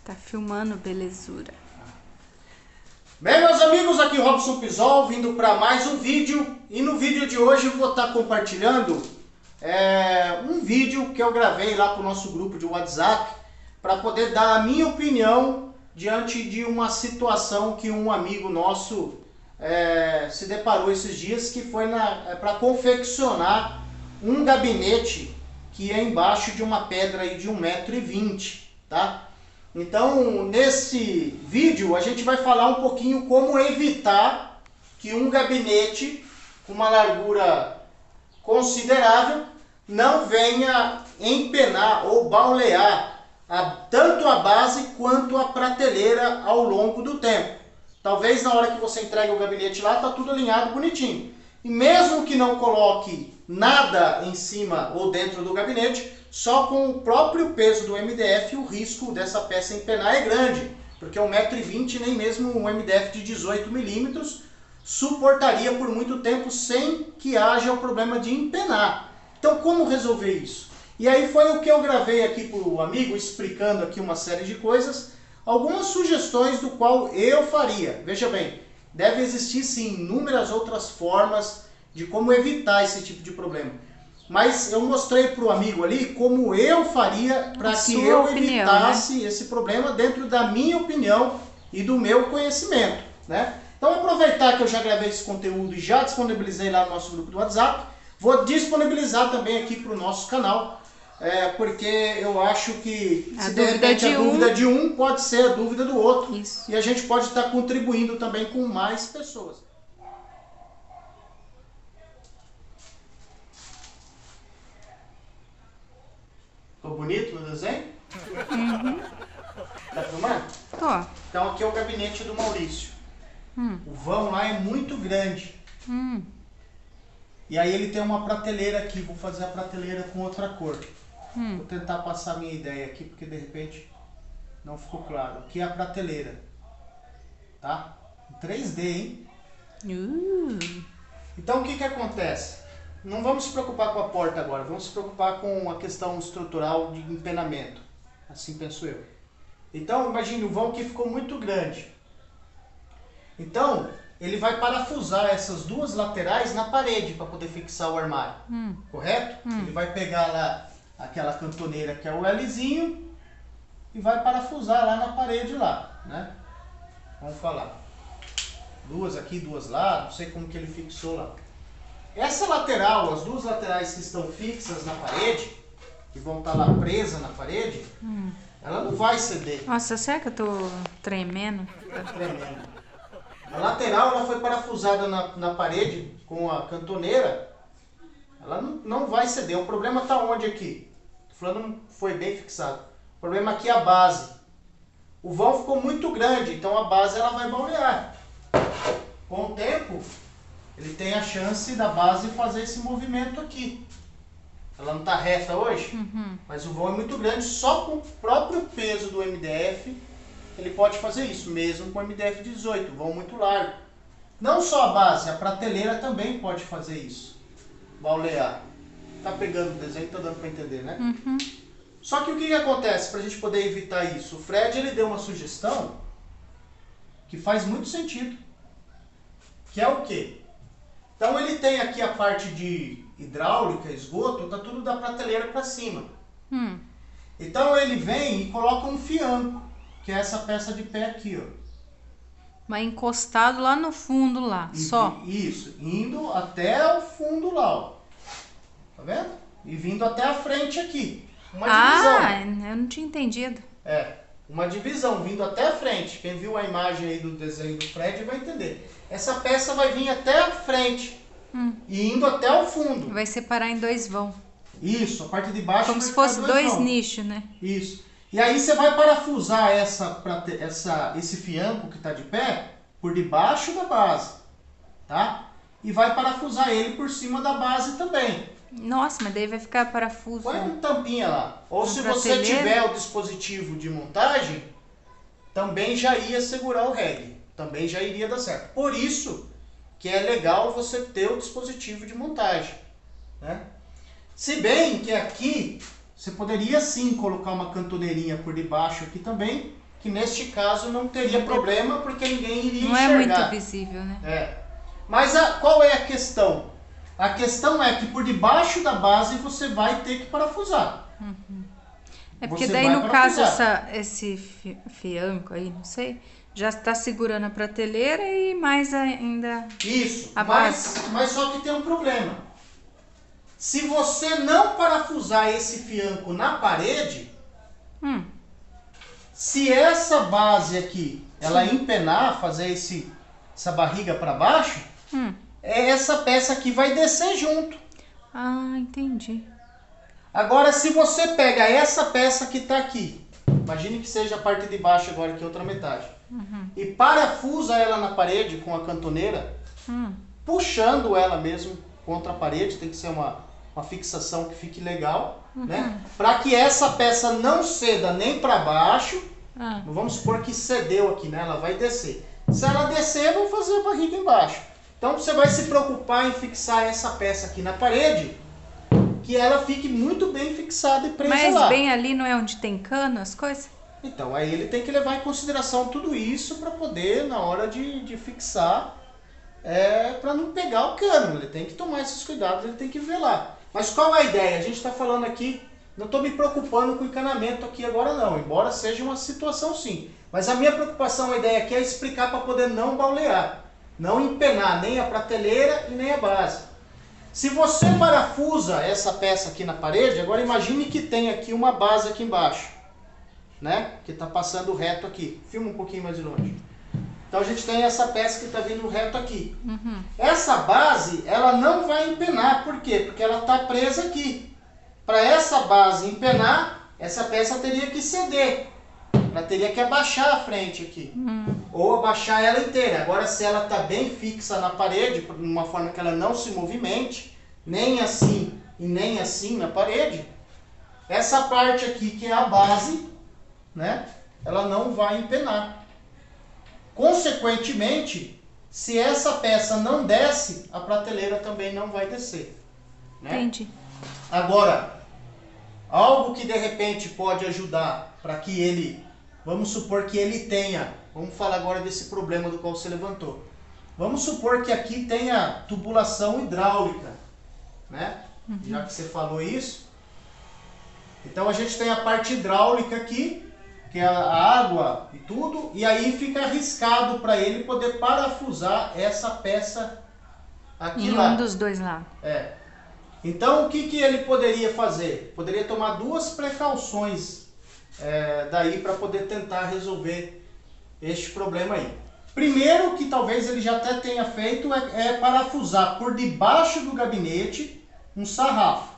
Tá filmando, belezura. Bem, meus amigos, aqui Robson Pisol, vindo para mais um vídeo. E no vídeo de hoje eu vou estar compartilhando um vídeo que eu gravei lá para o nosso grupo de WhatsApp para poder dar a minha opinião diante de uma situação que um amigo nosso se deparou esses dias, que foi para confeccionar um gabinete que é embaixo de uma pedra aí de 1,20 m, tá? Então, nesse vídeo, a gente vai falar um pouquinho como evitar que um gabinete com uma largura considerável não venha empenar ou baulear tanto a base quanto a prateleira ao longo do tempo. Talvez na hora que você entrega o gabinete lá, tá tudo alinhado bonitinho. E mesmo que não coloque nada em cima ou dentro do gabinete, só com o próprio peso do MDF o risco dessa peça empenar é grande, porque 1,20 m, nem mesmo um MDF de 18 mm suportaria por muito tempo sem que haja o problema de empenar. Então, como resolver isso? E aí foi o que eu gravei aqui para o amigo, explicando aqui uma série de coisas, algumas sugestões do qual eu faria. Veja bem, deve existir sim inúmeras outras formas de como evitar esse tipo de problema. Mas eu mostrei para o amigo ali como eu faria para que eu evitasse esse problema dentro da minha opinião e do meu conhecimento, né? Então, aproveitar que eu já gravei esse conteúdo e já disponibilizei lá no nosso grupo do WhatsApp, vou disponibilizar também aqui para o nosso canal, porque eu acho que se de repente a dúvida de um pode ser a dúvida do outro. Isso. E a gente pode estar contribuindo também com mais pessoas. Ficou bonito no desenho? Uhum. Tá filmando? Tô. Então aqui é o gabinete do Maurício. O vão lá é muito grande. E aí ele tem uma prateleira aqui. Vou fazer a prateleira com outra cor. Vou tentar passar a minha ideia aqui, porque de repente não ficou claro. Aqui é a prateleira. Tá? Em 3D, hein? Então o que acontece? Não vamos se preocupar com a porta agora. Vamos se preocupar com a questão estrutural de empenamento. Assim penso eu. Então imagine, o vão aqui ficou muito grande. Então ele vai parafusar essas duas laterais na parede para poder fixar o armário. Correto? Ele vai pegar lá aquela cantoneira que é o Lzinho e vai parafusar lá na parede lá, né? Vamos falar. Duas aqui, duas lá, não sei como que ele fixou lá. Essa lateral, as duas laterais que estão fixas na parede, que vão estar lá presas na parede, ela não vai ceder. Nossa, será que eu tô tremendo? Tá tremendo. A lateral ela foi parafusada na parede com a cantoneira, ela não vai ceder. O problema está onde aqui? Falando, não foi bem fixado. O problema aqui é a base. O vão ficou muito grande, então a base ela vai baulear. Com o tempo, ele tem a chance da base fazer esse movimento aqui. Ela não está reta hoje, mas o vão é muito grande, só com o próprio peso do MDF ele pode fazer isso, mesmo com o MDF 18, vão muito largo. Não só a base, a prateleira também pode fazer isso, baulear. Tá pegando o desenho, tá dando para entender, né? Só que o que acontece para a gente poder evitar isso? O Fred ele deu uma sugestão que faz muito sentido, que é o quê? Então ele tem aqui a parte de hidráulica, esgoto, tá tudo da prateleira para cima. Então ele vem e coloca um fianco, que é essa peça de pé aqui, ó. Vai encostado lá no fundo lá, só. Isso, indo até o fundo lá, ó. Tá vendo? E vindo até a frente aqui. Uma divisão. Eu não tinha entendido. Uma divisão vindo até a frente. Quem viu a imagem aí do desenho do Fred vai entender. Essa peça vai vir até a frente e indo até o fundo. Vai separar em dois vão. Isso, a parte de baixo como se fosse dois nichos, né? Isso. E aí você vai parafusar esse fianco que está de pé por debaixo da base, tá? E vai parafusar ele por cima da base também. Nossa, mas daí vai ficar parafuso. Põe uma tampinha lá. Ou se você tiver o dispositivo de montagem, também já ia segurar o reggae. Também já iria dar certo. Por isso que é legal você ter o dispositivo de montagem, né? Se bem que aqui você poderia sim colocar uma cantoneirinha por debaixo aqui também que neste caso não teria problema, porque ninguém iria Não enxergar. é muito visível, né? É. Mas qual é a questão? A questão é que por debaixo da base você vai ter que parafusar. É porque Você daí vai no caso parafusar. esse fianco aí, não sei, já está segurando a prateleira e mais ainda Isso, a base. mas só que tem um problema. Se você não parafusar esse fianco na parede, se essa base aqui, ela empenar, fazer essa barriga para baixo, essa peça aqui vai descer junto. Ah, entendi. Agora, se você pega essa peça que está aqui, imagine que seja a parte de baixo agora, que é outra metade, e parafusa ela na parede com a cantoneira, puxando ela mesmo contra a parede, tem que ser uma fixação que fique legal, né? Para que essa peça não ceda nem para baixo, vamos supor que cedeu aqui, né? Ela vai descer. Se ela descer, vai fazer a barriga embaixo. Então você vai se preocupar em fixar essa peça aqui na parede, que ela fique muito bem fixada e presa Mas lá. bem ali não é onde tem cano, as coisas? Então, aí ele tem que levar em consideração tudo isso para poder, na hora de fixar, para não pegar o cano. Ele tem que tomar esses cuidados, ele tem que velar. Mas qual é a ideia? A gente está falando aqui, não estou me preocupando com o encanamento aqui agora não, embora seja uma situação sim. Mas a minha preocupação, a ideia aqui é explicar para poder não baulear, não empenar nem a prateleira e nem a base. Se você parafusa essa peça aqui na parede, agora imagine que tem aqui uma base aqui embaixo, né? Que está passando reto aqui. Filma um pouquinho mais de longe. Então a gente tem essa peça que está vindo reto aqui. Essa base, ela não vai empenar. Por quê? Porque ela está presa aqui. Para essa base empenar, essa peça teria que ceder. Ela teria que abaixar a frente aqui. Ou abaixar ela inteira. Agora, se ela está bem fixa na parede, de uma forma que ela não se movimente, nem assim e nem assim na parede, essa parte aqui, que é a base, né, ela não vai empenar. Consequentemente, se essa peça não desce, a prateleira também não vai descer. Né? Entendi. Agora, algo que de repente pode ajudar para que ele, vamos supor que ele tenha, vamos falar agora desse problema do qual você levantou. Vamos supor que aqui tenha tubulação hidráulica, né? Já que você falou isso. Então a gente tem a parte hidráulica aqui, que é a água e tudo, e aí fica arriscado para ele poder parafusar essa peça aqui lá. Em um dos dois lados. Então o que ele poderia fazer? Poderia tomar duas precauções daí para poder tentar resolver este problema aí. Primeiro, que talvez ele já até tenha feito, é parafusar por debaixo do gabinete um sarrafo.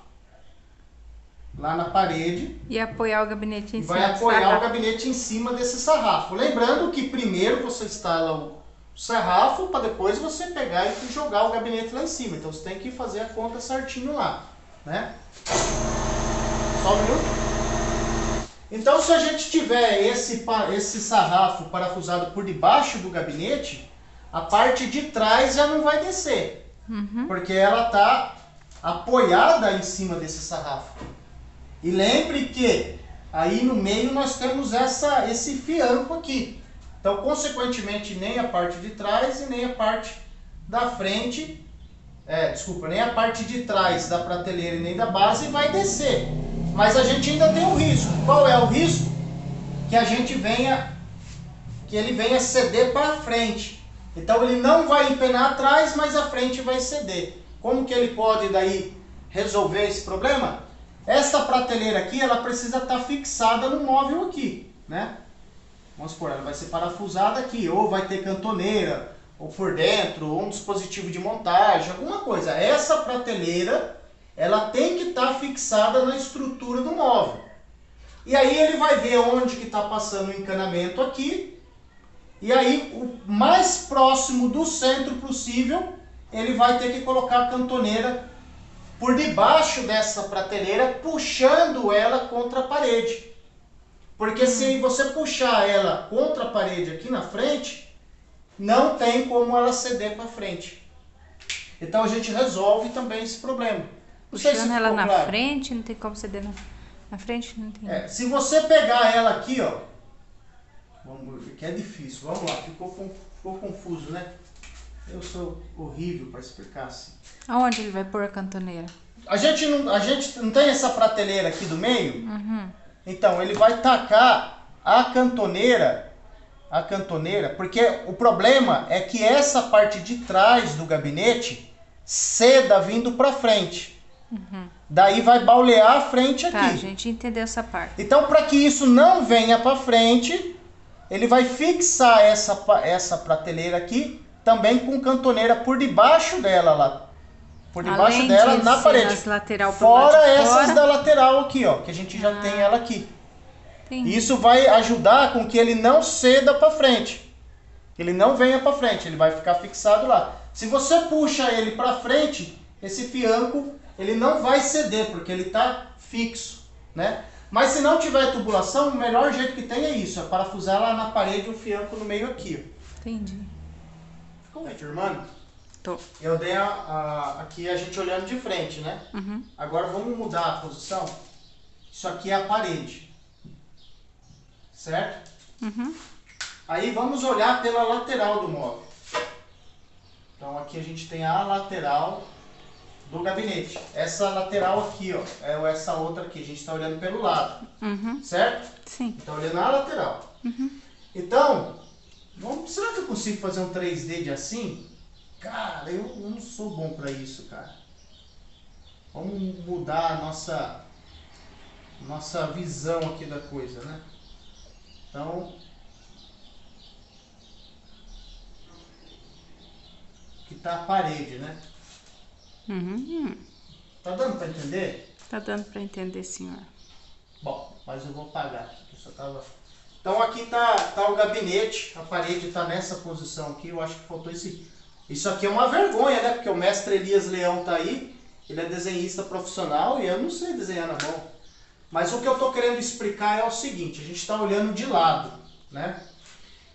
Lá na parede. E apoiar o gabinete em cima. Vai apoiar o gabinete em cima desse sarrafo. Lembrando que primeiro você instala o sarrafo para depois você pegar e jogar o gabinete lá em cima. Então você tem que fazer a conta certinho lá, né? Só um minuto. Então se a gente tiver esse sarrafo parafusado por debaixo do gabinete, a parte de trás já não vai descer. Porque ela está apoiada em cima desse sarrafo. E lembre que aí no meio nós temos esse fianco aqui. Então, consequentemente, nem a parte de trás e nem a parte da frente, nem a parte de trás da prateleira e nem da base vai descer. Mas a gente ainda tem um risco. Qual é o risco? Que ele venha ceder para frente. Então ele não vai empenar atrás, mas a frente vai ceder. Como que ele pode daí resolver esse problema? Esta prateleira aqui, ela precisa estar fixada no móvel aqui, né? Vamos supor, ela vai ser parafusada aqui, ou vai ter cantoneira, ou por dentro, ou um dispositivo de montagem, alguma coisa. Essa prateleira, ela tem que estar fixada na estrutura do móvel. E aí ele vai ver onde que está passando o encanamento aqui, e aí o mais próximo do centro possível, ele vai ter que colocar a cantoneira por debaixo dessa prateleira, puxando ela contra a parede. Porque se você puxar ela contra a parede aqui na frente, não tem como ela ceder para frente. Então a gente resolve também esse problema. Não sei se Puxando ela ficou na claro. frente, não tem como ceder na frente, não tem. Se você pegar ela aqui, ó, Vamos ver, que é difícil. Vamos lá, ficou confuso, né? Eu sou horrível para explicar assim. Aonde ele vai pôr a cantoneira? A gente não tem essa prateleira aqui do meio? Uhum. Então, ele vai tacar a cantoneira, porque o problema é que essa parte de trás do gabinete ceda vindo para frente. Uhum. Daí vai baulear a frente aqui. Tá, a gente entendeu essa parte. Então, para que isso não venha para frente, ele vai fixar essa prateleira aqui também com cantoneira por debaixo dela lá. Por debaixo Além dela de na ser parede. nas lateral pro Fora lado de essas fora. da lateral aqui, ó, que a gente já tem ela aqui. Entendi. Isso vai ajudar com que ele não ceda para frente. Ele não venha para frente, ele vai ficar fixado lá. Se você puxa ele para frente, esse fianco ele não vai ceder, porque ele está fixo, né? Mas se não tiver tubulação, o melhor jeito que tem é isso, é parafusar lá na parede o fianco no meio aqui. Entendi. Ficou me firmando? Tô. Eu dei aqui a gente olhando de frente, né? Uhum. Agora vamos mudar a posição. Isso aqui é a parede. Certo? Uhum. Aí vamos olhar pela lateral do móvel. Então aqui a gente tem a lateral do gabinete. Essa lateral aqui, ó, é essa outra aqui. A gente está olhando pelo lado. Uhum. Certo? Sim. Então olhando a lateral. Uhum. Então, será que eu consigo fazer um 3D de assim? Cara, eu não sou bom para isso, cara. Vamos mudar a nossa visão aqui da coisa, né? Então, aqui tá a parede, né? Uhum. Tá dando para entender? Tá dando para entender, senhor. Bom, mas eu vou apagar aqui, que eu só tava... Então aqui tá o gabinete, a parede tá nessa posição aqui, eu acho que faltou esse... Isso aqui é uma vergonha, né? Porque o mestre Elias Leão tá aí, ele é desenhista profissional e eu não sei desenhar na mão. Mas o que eu tô querendo explicar é o seguinte, a gente tá olhando de lado, né?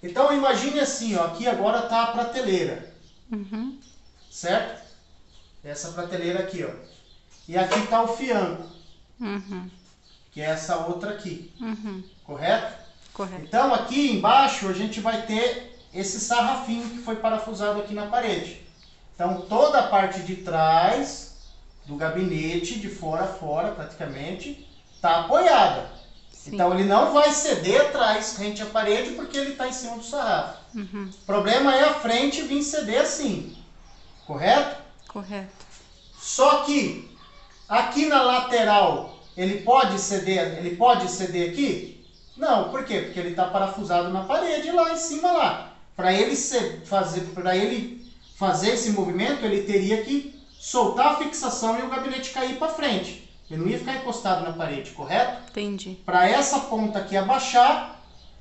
Então imagine assim, ó, aqui agora tá a prateleira, Uhum. certo? Essa prateleira aqui, ó. E aqui tá o fianco, Uhum. que é essa outra aqui, Uhum. correto? Correto. Então aqui embaixo a gente vai ter esse sarrafinho que foi parafusado aqui na parede. Então toda a parte de trás do gabinete, de fora a fora praticamente, está apoiada. Sim. Então ele não vai ceder atrás rente à parede porque ele está em cima do sarrafo. Uhum. O problema é a frente vir ceder assim, correto? Correto. Só que aqui na lateral ele pode ceder aqui? Não, por quê? Porque ele está parafusado na parede lá em cima lá. Para ele fazer esse movimento, ele teria que soltar a fixação e o gabinete cair para frente. Ele não ia ficar encostado na parede, correto? Entendi. Para essa ponta aqui abaixar,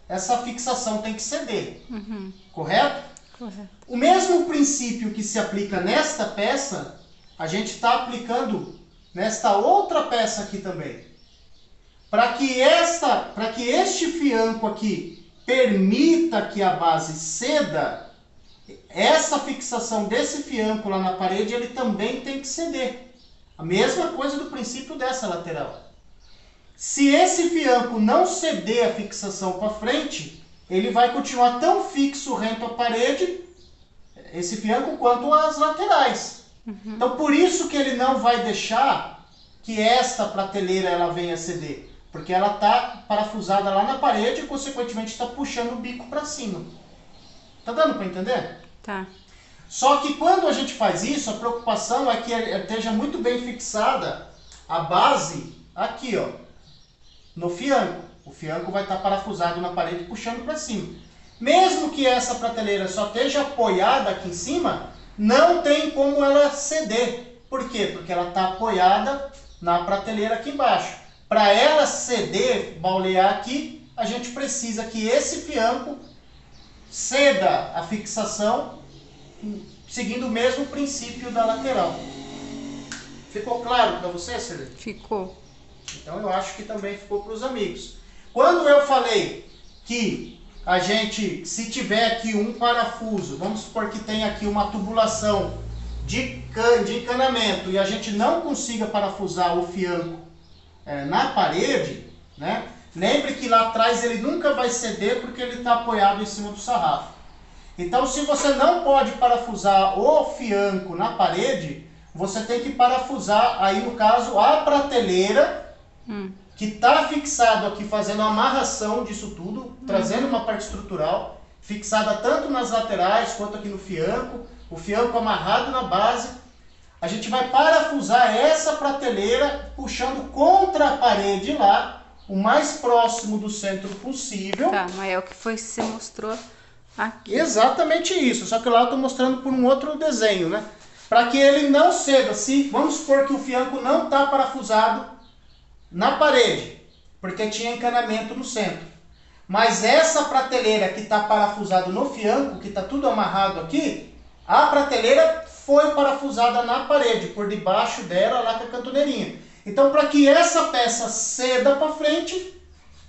essa fixação tem que ceder, Uhum. correto? Correto. O mesmo princípio que se aplica nesta peça, a gente está aplicando nesta outra peça aqui também. Para que este fianco aqui permita que a base ceda, essa fixação desse fianco lá na parede, ele também tem que ceder. A mesma coisa do princípio dessa lateral. Se esse fianco não ceder a fixação para frente, ele vai continuar tão fixo rente à parede, esse fianco, quanto as laterais. Uhum. Então por isso que ele não vai deixar que esta prateleira ela venha ceder. Porque ela está parafusada lá na parede e, consequentemente, está puxando o bico para cima. Tá dando para entender? Tá. Só que quando a gente faz isso, a preocupação é que esteja muito bem fixada a base aqui, ó, no fianco. O fianco vai estar parafusado na parede puxando para cima. Mesmo que essa prateleira só esteja apoiada aqui em cima, não tem como ela ceder. Por quê? Porque ela está apoiada na prateleira aqui embaixo. Para ela ceder, baulear aqui, a gente precisa que esse fianco ceda a fixação seguindo o mesmo princípio da lateral. Ficou claro para você, Celê? Ficou. Então eu acho que também ficou para os amigos. Quando eu falei que a gente, se tiver aqui um parafuso, vamos supor que tem aqui uma tubulação de encanamento e a gente não consiga parafusar o fianco na parede, né? Lembre que lá atrás ele nunca vai ceder porque ele está apoiado em cima do sarrafo. Então, se você não pode parafusar o fianco na parede, você tem que parafusar, aí no caso, a prateleira que está fixado aqui, fazendo a amarração disso tudo, trazendo uma parte estrutural, fixada tanto nas laterais quanto aqui no fianco, o fianco amarrado na base. A gente vai parafusar essa prateleira puxando contra a parede lá, o mais próximo do centro possível. Tá, mas é o que foi que você mostrou aqui. Exatamente isso, só que lá eu estou mostrando por um outro desenho, né? Para que ele não ceda, se vamos supor que o fianco não está parafusado na parede, porque tinha encanamento no centro. Mas essa prateleira que está parafusado no fianco, que está tudo amarrado aqui, a prateleira foi parafusada na parede, por debaixo dela, lá com a cantoneirinha. Então, para que essa peça ceda para frente,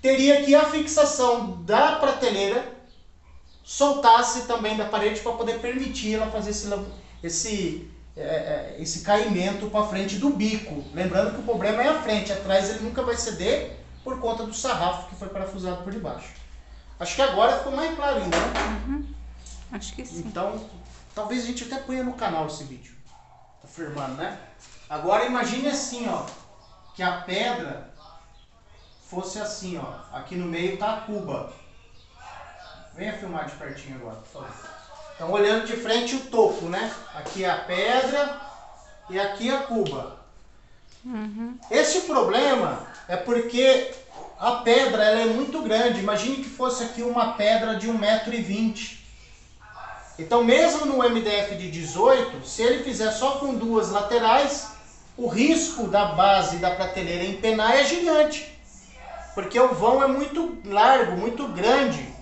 teria que a fixação da prateleira soltasse também da parede para poder permitir ela fazer esse caimento para frente do bico. Lembrando que o problema é a frente, atrás ele nunca vai ceder por conta do sarrafo que foi parafusado por debaixo. Acho que agora ficou mais claro ainda, né? Acho que sim. Então, talvez a gente até ponha no canal esse vídeo. Tá firmando, né? Agora imagine assim, ó, que a pedra fosse assim, ó. Aqui no meio tá a cuba. Venha filmar de pertinho agora, por favor. Então, olhando de frente o topo, né? Aqui é a pedra e aqui a cuba. Esse problema é porque a pedra ela é muito grande. Imagine que fosse aqui uma pedra de 1,20 m. Então, mesmo no MDF de 18, se ele fizer só com duas laterais, o risco da base da prateleira empenar é gigante. Porque o vão é muito largo, muito grande.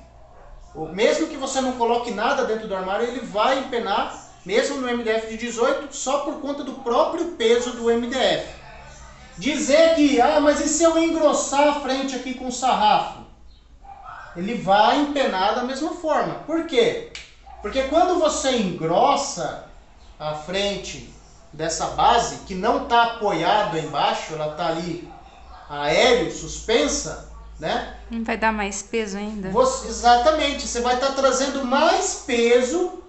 Mesmo que você não coloque nada dentro do armário, ele vai empenar, mesmo no MDF de 18, só por conta do próprio peso do MDF. Dizer que, mas e se eu engrossar a frente aqui com o sarrafo? Ele vai empenar da mesma forma. Por quê? Porque quando você engrossa a frente dessa base, que não está apoiada embaixo, ela está ali aéreo, suspensa, né? Não vai dar mais peso ainda? Exatamente, você vai estar trazendo mais peso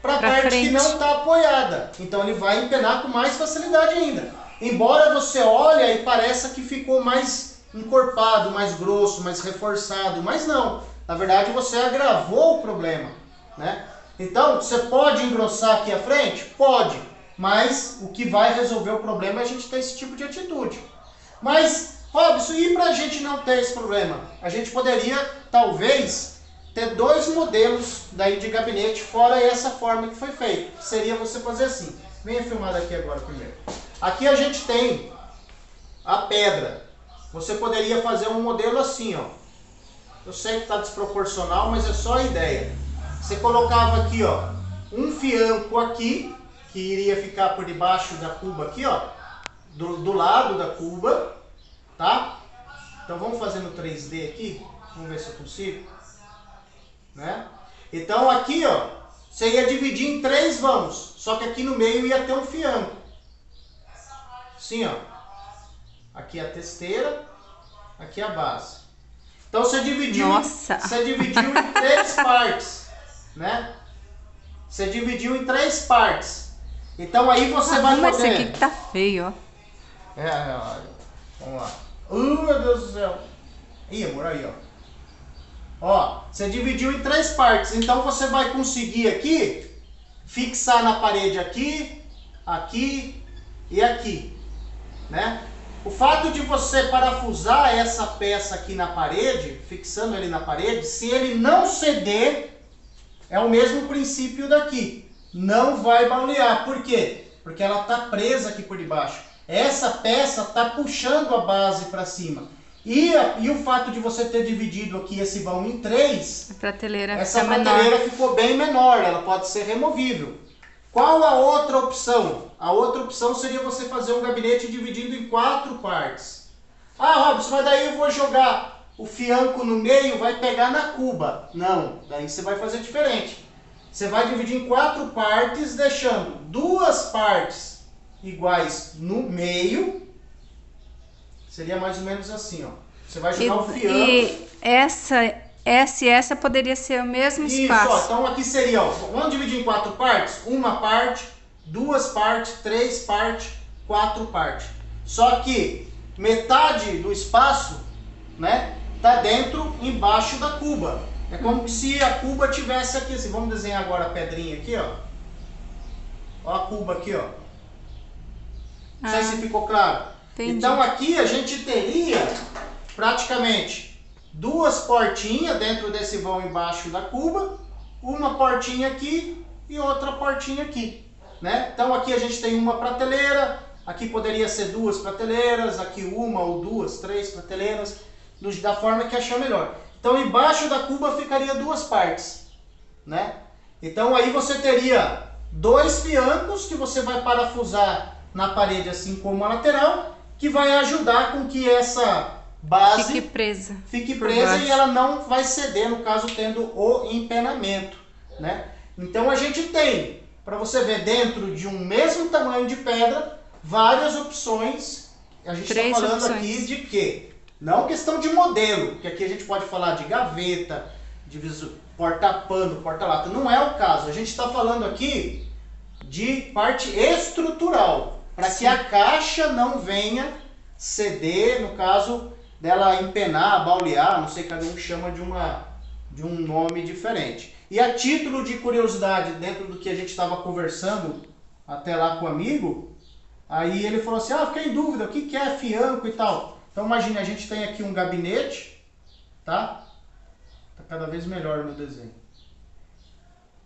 para a parte frente, que não está apoiada. Então ele vai empenar com mais facilidade ainda. Embora você olhe e pareça que ficou mais encorpado, mais grosso, mais reforçado, mas não. Na verdade você agravou o problema, né? Então você pode engrossar aqui a frente? Pode, mas o que vai resolver o problema é a gente ter esse tipo de atitude. Mas Robson, e para a gente não ter esse problema? A gente poderia, talvez, ter dois modelos daí de gabinete, fora essa forma que foi feita. Seria você fazer assim. Venha filmar daqui agora primeiro. Aqui a gente tem a pedra. Você poderia fazer um modelo assim, ó. Eu sei que está desproporcional, mas é só a ideia. Você colocava aqui, ó, um fianco aqui, que iria ficar por debaixo da cuba aqui, ó, do lado da cuba. Tá? Então vamos fazer no 3D aqui. Vamos ver se eu consigo. Né? Então aqui, ó, você ia dividir em 3 vãos. Só que aqui no meio ia ter um fianco. Assim, ó. Aqui a testeira, aqui a base. Então você dividiu, você dividiu em 3 partes. Né? Você dividiu em 3 partes. Então aí você vai poder... Esse aqui tá feio, ó. Vamos lá. Meu Deus do céu. Ih, amor, aí, ó. Ó, você dividiu em 3 partes. Então você vai conseguir aqui fixar na parede aqui, aqui e aqui, né? O fato de você parafusar essa peça aqui na parede, fixando ele na parede, se ele não ceder, é o mesmo princípio daqui. Não vai balear. Por quê? Porque ela está presa aqui por debaixo. Essa peça está puxando a base para cima. E o fato de você ter dividido aqui esse vão em 3, essa prateleira ficou bem menor, ela pode ser removível. Qual a outra opção? A outra opção seria você fazer um gabinete dividido em 4 partes. Robson, mas daí eu vou jogar o fianco no meio, vai pegar na cuba. Não, daí você vai fazer diferente. Você vai dividir em 4 partes, deixando 2 partes iguais no meio. Seria mais ou menos assim, ó. Você vai jogar o fianco. E essa poderia ser o mesmo espaço. Isso, ó, então aqui seria, ó, vamos dividir em 4 partes? Uma parte, 2 partes, 3 partes, 4 partes. Só que metade do espaço, né, tá dentro, embaixo da cuba. É como se a cuba tivesse aqui, assim, vamos desenhar agora a pedrinha aqui, ó. Ó a cuba aqui, ó. Não sei se ficou claro. Entendi. Então aqui a gente teria praticamente 2 portinhas dentro desse vão embaixo da cuba, uma portinha aqui e outra portinha aqui, né? Então aqui a gente tem uma prateleira, aqui poderia ser 2 prateleiras, aqui uma ou 2, 3 prateleiras, da forma que achar melhor. Então embaixo da cuba ficaria 2 partes, né? Então aí você teria 2 fiancos que você vai parafusar na parede, assim como a lateral, que vai ajudar com que essa base fique presa e ela não vai ceder, no caso tendo o empenamento, né? Então a gente tem, para você ver, dentro de um mesmo tamanho de pedra, várias opções. A gente está falando aqui de quê? Não questão de modelo, que aqui a gente pode falar de gaveta, de porta-pano, porta-lata. Não é o caso. A gente está falando aqui de parte estrutural, para que a caixa não venha ceder, no caso dela empenar, baulear, não sei, cada um chama de um nome diferente. E a título de curiosidade, dentro do que a gente estava conversando até lá com o amigo, aí ele falou assim, fiquei em dúvida, o que é fianco e tal. Então imagine, a gente tem aqui um gabinete, tá? Tá cada vez melhor no desenho.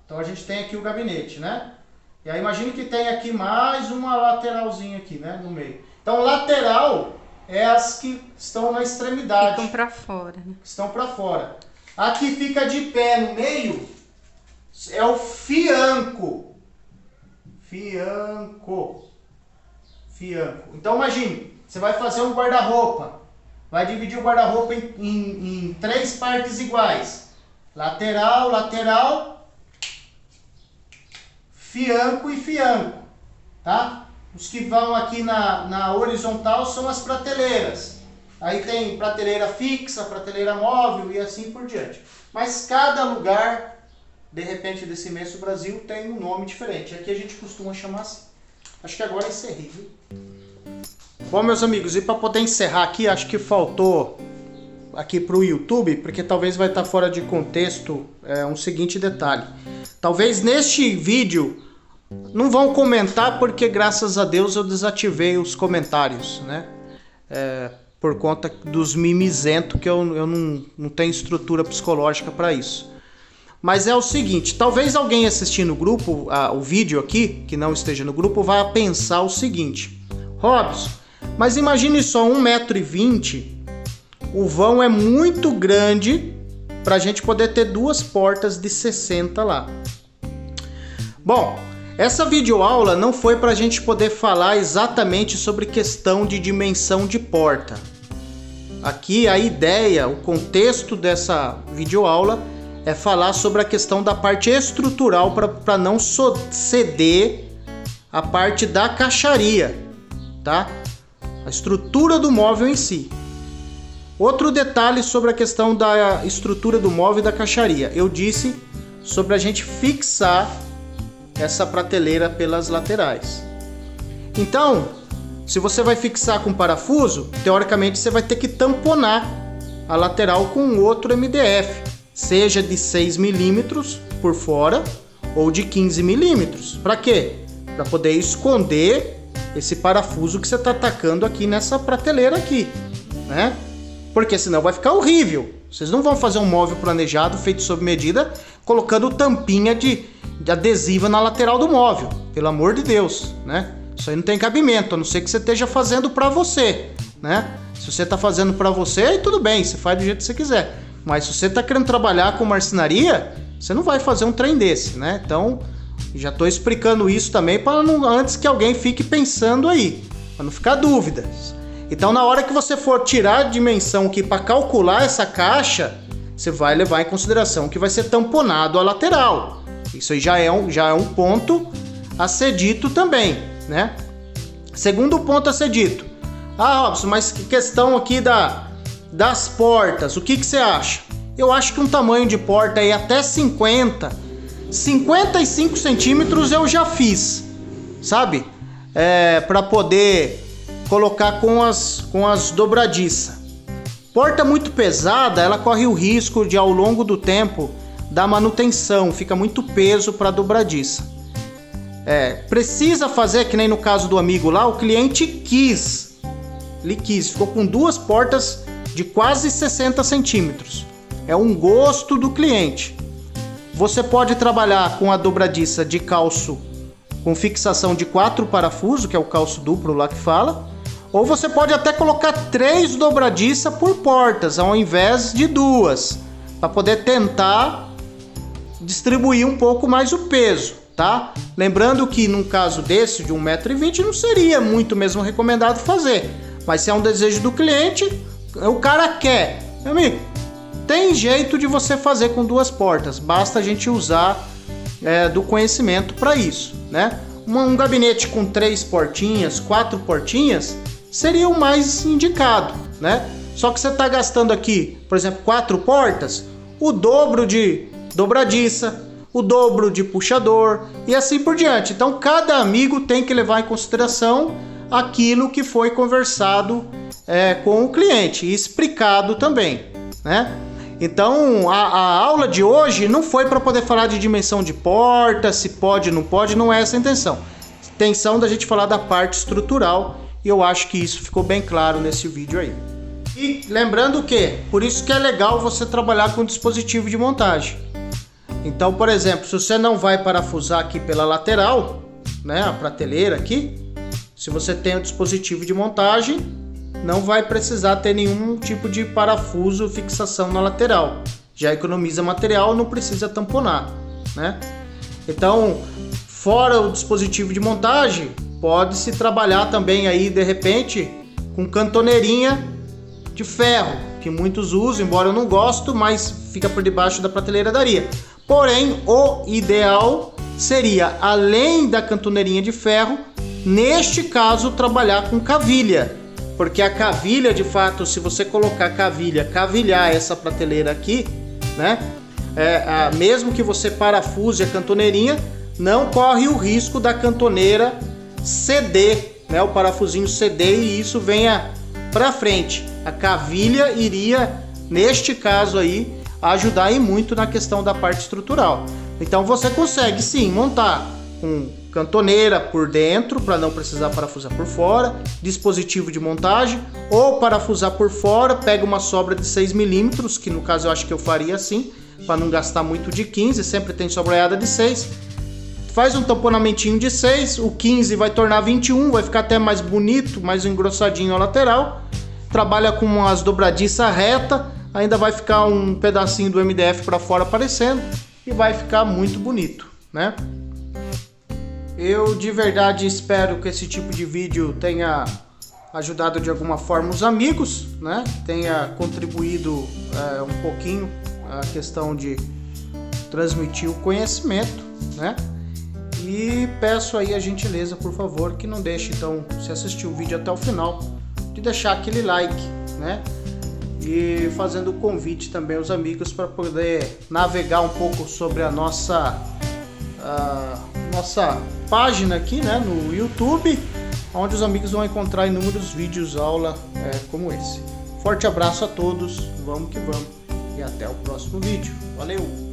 Então a gente tem aqui o gabinete, né? E aí imagine que tem aqui mais uma lateralzinha aqui, né? No meio. Então lateral é as que estão na extremidade. Ficam para fora, né? Estão para fora. A que fica de pé no meio é o fianco. Fianco. Então imagine, você vai fazer um guarda-roupa. Vai dividir o guarda-roupa em 3 partes iguais. Lateral, lateral, fianco e fianco. Tá? Os que vão aqui na horizontal são as prateleiras. Aí tem prateleira fixa, prateleira móvel e assim por diante. Mas cada lugar, de repente, desse imenso Brasil tem um nome diferente. Aqui a gente costuma chamar assim. Acho que agora encerrei, viu? Bom, meus amigos, e para poder encerrar aqui, acho que faltou aqui para o YouTube, porque talvez vai estar fora de contexto, um seguinte detalhe. Talvez neste vídeo não vão comentar, porque graças a Deus eu desativei os comentários, né? Por conta dos mimizentos, que eu não tenho estrutura psicológica para isso. Mas é o seguinte, talvez alguém assistindo o grupo, o vídeo aqui, que não esteja no grupo, vai pensar o seguinte: Robson, mas imagine só, 1,20 m, o vão é muito grande para a gente poder ter 2 portas de 60 lá. Bom, essa videoaula não foi para a gente poder falar exatamente sobre questão de dimensão de porta. Aqui a ideia, o contexto dessa videoaula é falar sobre a questão da parte estrutural para não ceder a parte da caixaria, tá? A estrutura do móvel em si. Outro detalhe sobre a questão da estrutura do móvel e da caixaria. Eu disse sobre a gente fixar essa prateleira pelas laterais. Então, se você vai fixar com parafuso, teoricamente você vai ter que tamponar a lateral com outro MDF, seja de 6 mm por fora ou de 15 mm. Para quê? Para poder esconder esse parafuso que você está atacando aqui nessa prateleira aqui, né? Porque senão vai ficar horrível. Vocês não vão fazer um móvel planejado feito sob medida colocando tampinha de adesiva na lateral do móvel, pelo amor de Deus, né? Isso aí não tem cabimento, a não ser que você esteja fazendo para você, né? Se você está fazendo para você, aí tudo bem, você faz do jeito que você quiser. Mas se você está querendo trabalhar com marcenaria, você não vai fazer um trem desse, né? Então, já estou explicando isso também para antes que alguém fique pensando aí, para não ficar dúvidas. Então, na hora que você for tirar a dimensão aqui para calcular essa caixa, você vai levar em consideração que vai ser tamponado a lateral. Isso aí já é um ponto a ser dito também, né? Segundo ponto a ser dito. Robson, mas que questão aqui das portas, o que você acha? Eu acho que um tamanho de porta aí até 55 centímetros eu já fiz, sabe? Para poder colocar com as dobradiças. Porta muito pesada, ela corre o risco de, ao longo do tempo, dar manutenção, fica muito peso para dobradiça. Precisa fazer, que nem no caso do amigo lá, o cliente quis. Ele quis, ficou com duas portas de quase 60 centímetros. É um gosto do cliente. Você pode trabalhar com a dobradiça de calço com fixação de 4 parafusos, que é o calço duplo lá que fala. Ou você pode até colocar 3 dobradiças por portas, ao invés de 2, para poder tentar distribuir um pouco mais o peso, tá? Lembrando que num caso desse, de 1,20 m, não seria muito mesmo recomendado fazer. Mas se é um desejo do cliente, o cara quer. Meu amigo, tem jeito de você fazer com 2 portas, basta a gente usar do conhecimento para isso, né? Um gabinete com 3 portinhas, 4 portinhas, seria o mais indicado, né? Só que você está gastando aqui, por exemplo, 4 portas, o dobro de dobradiça, o dobro de puxador e assim por diante. Então, cada amigo tem que levar em consideração aquilo que foi conversado com o cliente e explicado também, né? Então, a aula de hoje não foi para poder falar de dimensão de porta, se pode, não pode, não é essa a intenção. A intenção da gente falar da parte estrutural. E eu acho que isso ficou bem claro nesse vídeo aí. E lembrando que, por isso que é legal você trabalhar com dispositivo de montagem. Então, por exemplo, se você não vai parafusar aqui pela lateral, né, a prateleira aqui, se você tem o dispositivo de montagem, não vai precisar ter nenhum tipo de parafuso ou fixação na lateral. Já economiza material, não precisa tamponar, né? Então, fora o dispositivo de montagem, pode-se trabalhar também aí, de repente, com cantoneirinha de ferro, que muitos usam, embora eu não gosto, mas fica por debaixo da prateleiradaria. Porém, o ideal seria, além da cantoneirinha de ferro, neste caso, trabalhar com cavilha. Porque a cavilha, de fato, se você colocar cavilhar essa prateleira aqui, né? Mesmo que você parafuse a cantoneirinha, não corre o risco da cantoneira ceder, né? O parafusinho ceder e isso venha para frente. A cavilha iria, neste caso aí, ajudar e muito na questão da parte estrutural. Então você consegue sim montar com cantoneira por dentro, para não precisar parafusar por fora, dispositivo de montagem, ou parafusar por fora, pega uma sobra de 6 mm, que no caso eu acho que eu faria assim, para não gastar muito de 15, sempre tem sobreada de 6, faz um tamponamentinho de 6, o 15 vai tornar 21, vai ficar até mais bonito, mais engrossadinho a lateral, trabalha com as dobradiças reta, ainda vai ficar um pedacinho do MDF para fora aparecendo, e vai ficar muito bonito, né? Eu de verdade espero que esse tipo de vídeo tenha ajudado de alguma forma os amigos, né? Tenha contribuído um pouquinho a questão de transmitir o conhecimento, né? E peço aí a gentileza, por favor, que não deixe, então, se assistir o vídeo até o final, de deixar aquele like, né? E fazendo o convite também aos amigos para poder navegar um pouco sobre a nossa página aqui, né, no YouTube, onde os amigos vão encontrar inúmeros vídeos aula como esse. Forte abraço a todos, vamos que vamos e até o próximo vídeo. Valeu!